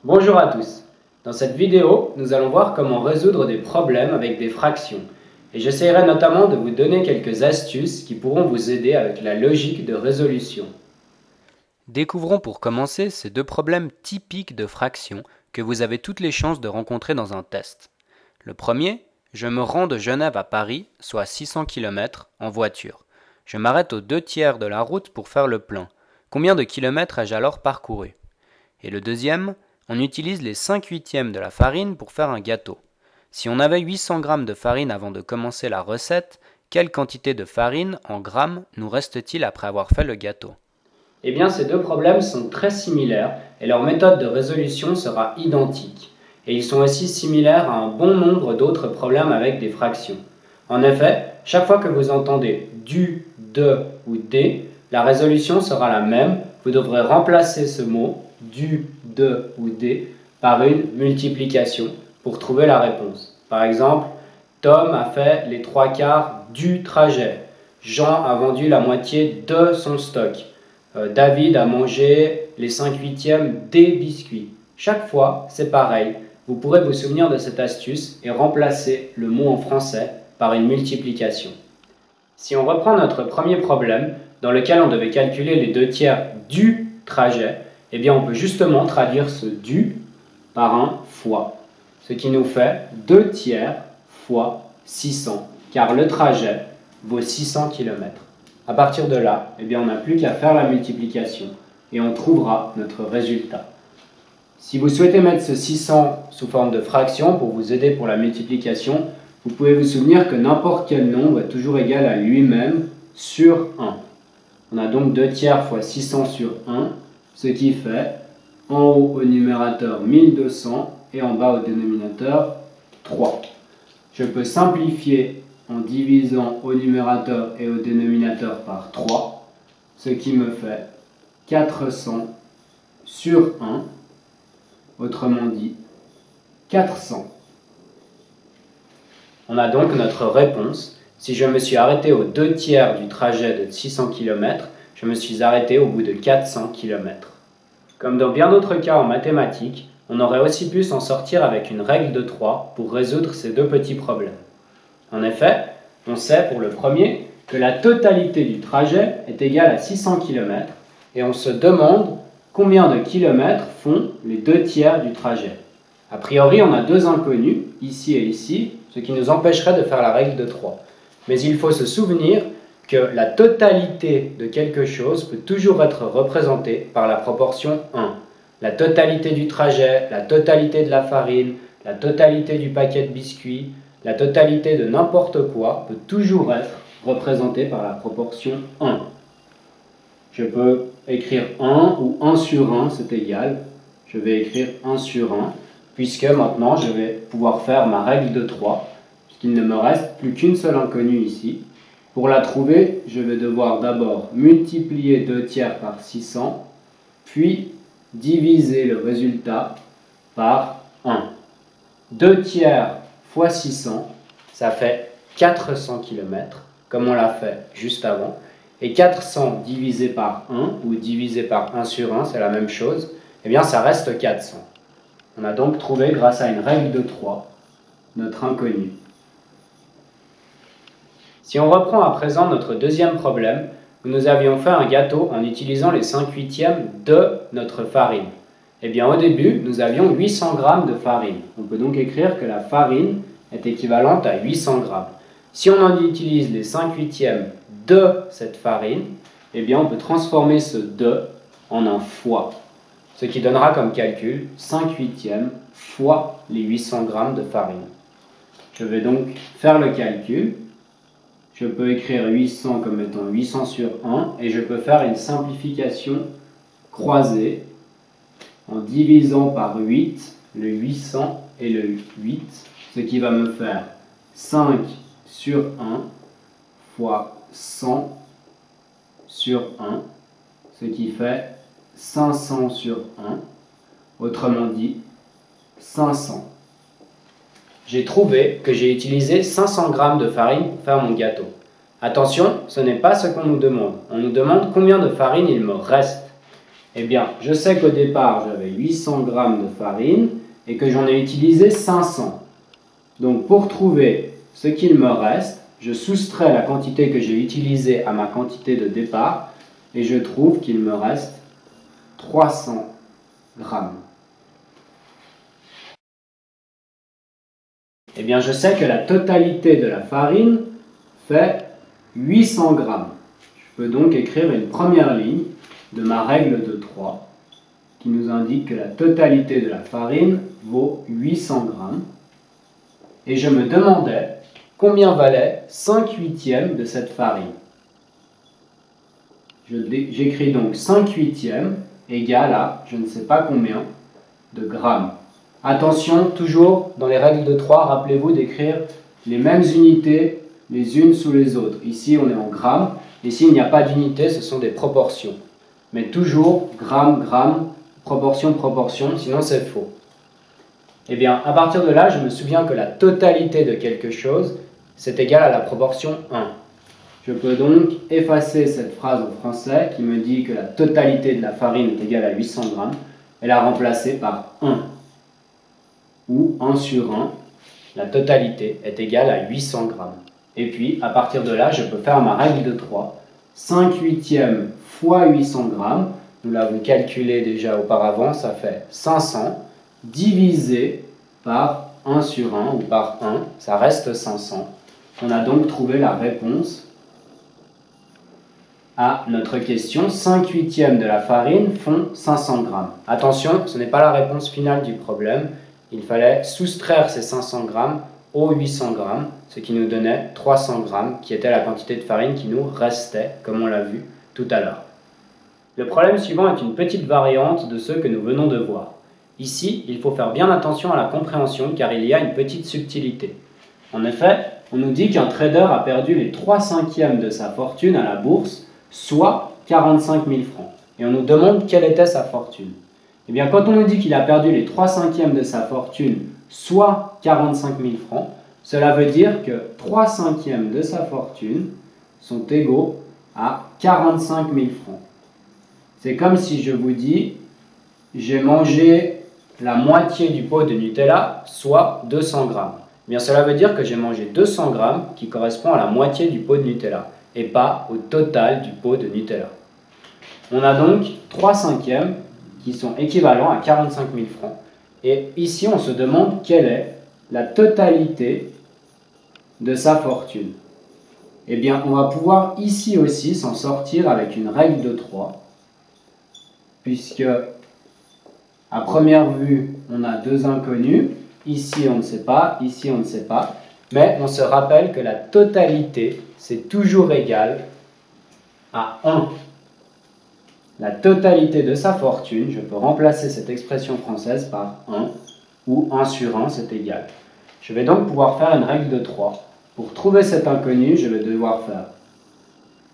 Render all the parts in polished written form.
Bonjour à tous. Dans cette vidéo, nous allons voir comment résoudre des problèmes avec des fractions. Et j'essaierai notamment de vous donner quelques astuces qui pourront vous aider avec la logique de résolution. Découvrons pour commencer ces deux problèmes typiques de fractions que vous avez toutes les chances de rencontrer dans un test. Le premier, je me rends de Genève à Paris, soit 600 km, en voiture. Je m'arrête aux 2/3 de la route pour faire le plein. Combien de kilomètres ai-je alors parcouru? Et le deuxième, on utilise les 5/8 de la farine pour faire un gâteau. Si on avait 800 g de farine avant de commencer la recette, quelle quantité de farine en grammes nous reste-t-il après avoir fait le gâteau? Eh bien, ces deux problèmes sont très similaires et leur méthode de résolution sera identique. Et ils sont aussi similaires à un bon nombre d'autres problèmes avec des fractions. En effet, chaque fois que vous entendez du, de ou des, la résolution sera la même. Vous devrez remplacer ce mot, du, de ou des, par une multiplication pour trouver la réponse. Par exemple, Tom a fait les 3/4 du trajet. Jean a vendu la moitié de son stock. David a mangé les 5/8 des biscuits. Chaque fois, c'est pareil. Vous pourrez vous souvenir de cette astuce et remplacer le mot en français par une multiplication. Si on reprend notre premier problème, dans lequel on devait calculer les 2/3 du trajet, eh bien on peut justement traduire ce du par un fois. Ce qui nous fait 2/3 fois 600, car le trajet vaut 600 km. À partir de là, eh bien, on n'a plus qu'à faire la multiplication et on trouvera notre résultat. Si vous souhaitez mettre ce 600 sous forme de fraction pour vous aider pour la multiplication, vous pouvez vous souvenir que n'importe quel nombre est toujours égal à lui-même sur 1. On a donc 2/3 fois 600 sur 1, ce qui fait en haut au numérateur 1200 et en bas au dénominateur 3. Je peux simplifier en divisant au numérateur et au dénominateur par 3, ce qui me fait 400 sur 1, autrement dit 400. On a donc notre réponse. Si je me suis arrêté aux 2/3 du trajet de 600 km, je me suis arrêté au bout de 400 km. Comme dans bien d'autres cas en mathématiques, on aurait aussi pu s'en sortir avec une règle de 3 pour résoudre ces deux petits problèmes. En effet, on sait pour le premier que la totalité du trajet est égale à 600 km et on se demande combien de kilomètres font les 2/3 du trajet. A priori, on a deux inconnus, ici et ici, ce qui nous empêcherait de faire la règle de 3. Mais il faut se souvenir que la totalité de quelque chose peut toujours être représentée par la proportion 1. La totalité du trajet, la totalité de la farine, la totalité du paquet de biscuits, la totalité de n'importe quoi peut toujours être représentée par la proportion 1. Je peux écrire 1 ou 1 sur 1, c'est égal. Je vais écrire 1 sur 1, puisque maintenant je vais pouvoir faire ma règle de 3, puisqu'il ne me reste plus qu'une seule inconnue ici. Pour la trouver, je vais devoir d'abord multiplier 2/3 par 600, puis diviser le résultat par 1. 2/3 fois 600, ça fait 400 km, comme on l'a fait juste avant. Et 400 divisé par 1, ou divisé par 1 sur 1, c'est la même chose, eh bien ça reste 400. On a donc trouvé, grâce à une règle de 3, notre inconnu. Si on reprend à présent notre deuxième problème, où nous avions fait un gâteau en utilisant les 5/8 de notre farine. Eh bien au début, nous avions 800 g de farine. On peut donc écrire que la farine est équivalente à 800 g. Si on en utilise les 5/8 de cette farine, eh bien on peut transformer ce de en un fois, ce qui donnera comme calcul 5/8 fois les 800 g de farine. Je vais donc faire le calcul. Je peux écrire 800 comme étant 800 sur 1 et je peux faire une simplification croisée en divisant par 8 le 800 et le 8, ce qui va me faire 5 sur 1 fois 100 sur 1, ce qui fait 500 sur 1, autrement dit 500. J'ai trouvé que j'ai utilisé 500 g de farine pour faire mon gâteau. Attention, ce n'est pas ce qu'on nous demande. On nous demande combien de farine il me reste. Eh bien, je sais qu'au départ, j'avais 800 g de farine et que j'en ai utilisé 500. Donc, pour trouver ce qu'il me reste, je soustrais la quantité que j'ai utilisée à ma quantité de départ et je trouve qu'il me reste 300 g. Eh bien, je sais que la totalité de la farine fait 800 g. Je peux donc écrire une première ligne de ma règle de 3 qui nous indique que la totalité de la farine vaut 800 g. Et je me demandais combien valait 5/8 de cette farine. J'écris donc 5/8 égale à je ne sais pas combien de grammes. Attention, toujours dans les règles de 3, rappelez-vous d'écrire les mêmes unités les unes sous les autres. Ici, on est en grammes. Ici, il n'y a pas d'unité, ce sont des proportions. Mais toujours gramme, gramme, proportion, proportion, sinon c'est faux. Eh bien, à partir de là, je me souviens que la totalité de quelque chose, c'est égal à la proportion 1. Je peux donc effacer cette phrase en français qui me dit que la totalité de la farine est égale à 800 g et la remplacer par 1. Ou 1 sur 1, la totalité est égale à 800 g. Et puis, à partir de là, je peux faire ma règle de 3. 5/8 fois 800 g, nous l'avons calculé déjà auparavant, ça fait 500, divisé par 1 sur 1, ou par 1, ça reste 500. On a donc trouvé la réponse à notre question. 5/8 de la farine font 500 g. Attention, ce n'est pas la réponse finale du problème. Il fallait soustraire ces 500 g aux 800 g, ce qui nous donnait 300 g, qui était la quantité de farine qui nous restait, comme on l'a vu tout à l'heure. Le problème suivant est une petite variante de ceux que nous venons de voir. Ici, il faut faire bien attention à la compréhension car il y a une petite subtilité. En effet, on nous dit qu'un trader a perdu les 3/5 de sa fortune à la bourse, soit 45 000 francs. Et on nous demande quelle était sa fortune. Eh bien, quand on nous dit qu'il a perdu les 3/5 de sa fortune, soit 45 000 francs, cela veut dire que 3/5 de sa fortune sont égaux à 45 000 francs. C'est comme si je vous dis, j'ai mangé la moitié du pot de Nutella, soit 200 g. Eh bien, cela veut dire que j'ai mangé 200 g qui correspond à la moitié du pot de Nutella et pas au total du pot de Nutella. On a donc 3/5 qui sont équivalents à 45 000 francs. Et ici, on se demande quelle est la totalité de sa fortune. Eh bien, on va pouvoir ici aussi s'en sortir avec une règle de 3, puisque à première vue, on a deux inconnus. Ici, on ne sait pas, ici, on ne sait pas. Mais on se rappelle que la totalité, c'est toujours égal à 1. La totalité de sa fortune, je peux remplacer cette expression française par 1, ou 1 sur 1, c'est égal. Je vais donc pouvoir faire une règle de 3. Pour trouver cet inconnu, je vais devoir faire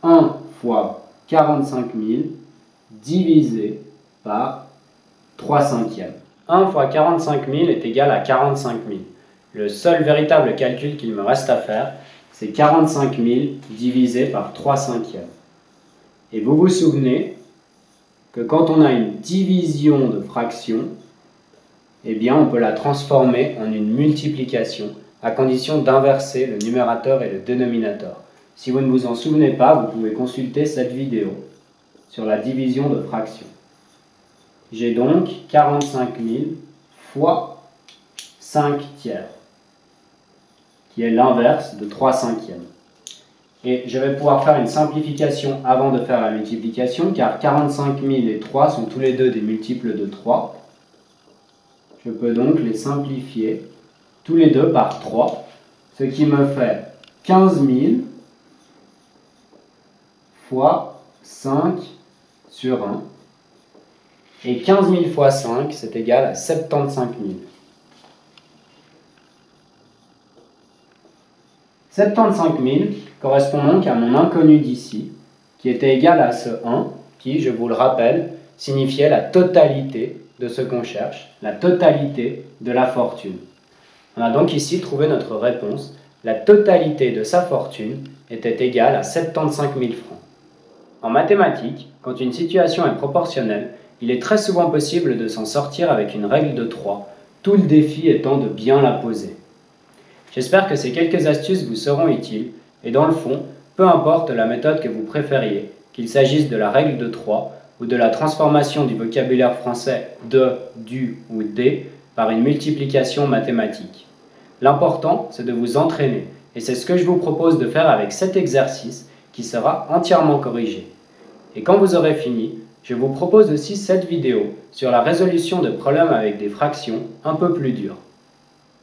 1 fois 45 000 divisé par 3/5. 1 fois 45 000 est égal à 45 000. Le seul véritable calcul qu'il me reste à faire, c'est 45 000 divisé par 3/5. Et vous vous souvenez que quand on a une division de fraction, eh bien on peut la transformer en une multiplication, à condition d'inverser le numérateur et le dénominateur. Si vous ne vous en souvenez pas, vous pouvez consulter cette vidéo sur la division de fraction. J'ai donc 45 000 fois 5/3, qui est l'inverse de 3/5. Et je vais pouvoir faire une simplification avant de faire la multiplication, car 45 000 et 3 sont tous les deux des multiples de 3. Je peux donc les simplifier tous les deux par 3, ce qui me fait 15 000 fois 5 sur 1. Et 15 000 fois 5, c'est égal à 75 000. 75 000 correspond donc à mon inconnu d'ici, qui était égal à ce 1, qui, je vous le rappelle, signifiait la totalité de ce qu'on cherche, la totalité de la fortune. On a donc ici trouvé notre réponse. La totalité de sa fortune était égale à 75 000 francs. En mathématiques, quand une situation est proportionnelle, il est très souvent possible de s'en sortir avec une règle de 3, tout le défi étant de bien la poser. J'espère que ces quelques astuces vous seront utiles, et dans le fond, peu importe la méthode que vous préfériez, qu'il s'agisse de la règle de 3 ou de la transformation du vocabulaire français de, du ou des par une multiplication mathématique. L'important, c'est de vous entraîner, et c'est ce que je vous propose de faire avec cet exercice qui sera entièrement corrigé. Et quand vous aurez fini, je vous propose aussi cette vidéo sur la résolution de problèmes avec des fractions un peu plus dures.